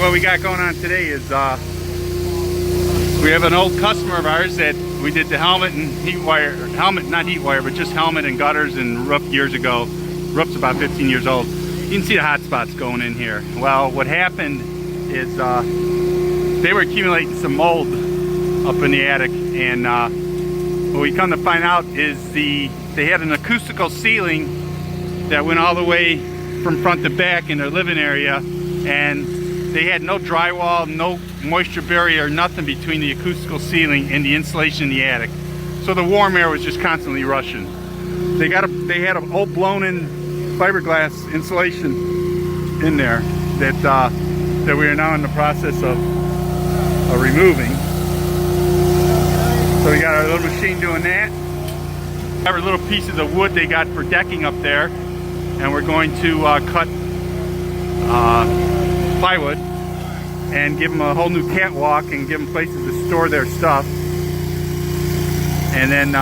what we got going on today is we have an old customer of ours that we did the helmet and heat wire, not heat wire, but just helmet and gutters and roof years ago. Roof's about 15 years old. You can see the hot spots going in here. Well, what happened is they were accumulating some mold up in the attic, and what we come to find out is they had an acoustical ceiling that went all the way from front to back in their living area, and they had no drywall, no moisture barrier, nothing between the acoustical ceiling and the insulation in the attic. So the warm air was just constantly rushing. They had an old blown-in fiberglass insulation in there that we are now in the process of removing. So we got our little machine doing that. Our little pieces of wood they got for decking up there, and we're going to cut plywood and give them a whole new catwalk and give them places to store their stuff. And then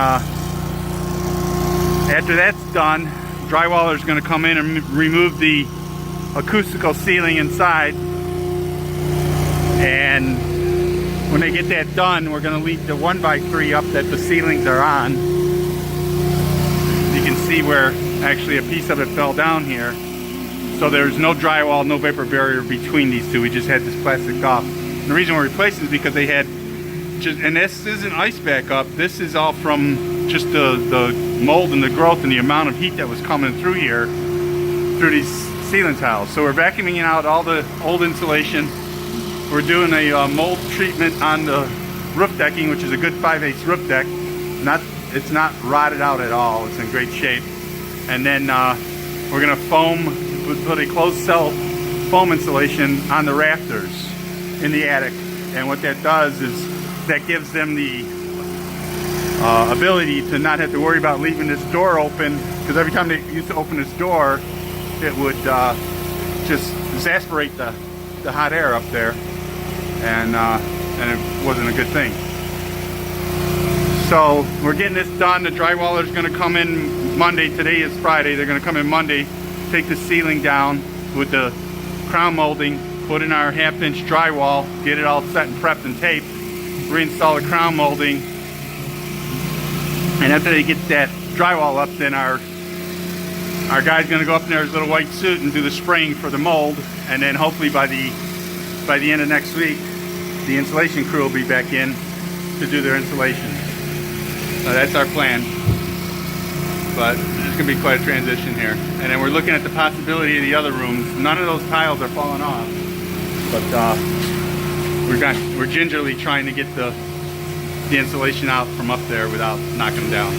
after that's done, drywallers going to come in and remove the acoustical ceiling inside, and when they get that done, we're going to leave the 1x3 up that the ceilings are on. You can see where actually a piece of it fell down here. So there's no drywall, no vapor barrier between these two. We just had this plastic off. And the reason we're replacing is because they had and this isn't ice back up. This is all from just the mold and the growth and the amount of heat that was coming through here, through these ceiling tiles. So we're vacuuming out all the old insulation. We're doing a mold treatment on the roof decking, which is a good 5/8 roof deck. It's not rotted out at all. It's in great shape. And then we're going to put a closed cell foam insulation on the rafters in the attic. And what that does is that gives them the ability to not have to worry about leaving this door open, because every time they used to open this door, it would just exasperate the hot air up there, and it wasn't a good thing. So we're getting this done. The drywaller's going to come in Monday. Today is Friday. They're going to come in Monday, take the ceiling down with the crown molding, put in our 1/2-inch drywall, get it all set and prepped and taped, reinstall the crown molding, and after they get that drywall up, then our guy's going to go up in there in his little white suit and do the spraying for the mold, and then hopefully by the end of next week, the insulation crew will be back in to do their insulation. So that's our plan, but there's going to be quite a transition here. And then we're looking at the possibility of the other rooms. None of those tiles are falling off, but we're gingerly trying to get the insulation out from up there without knocking them down.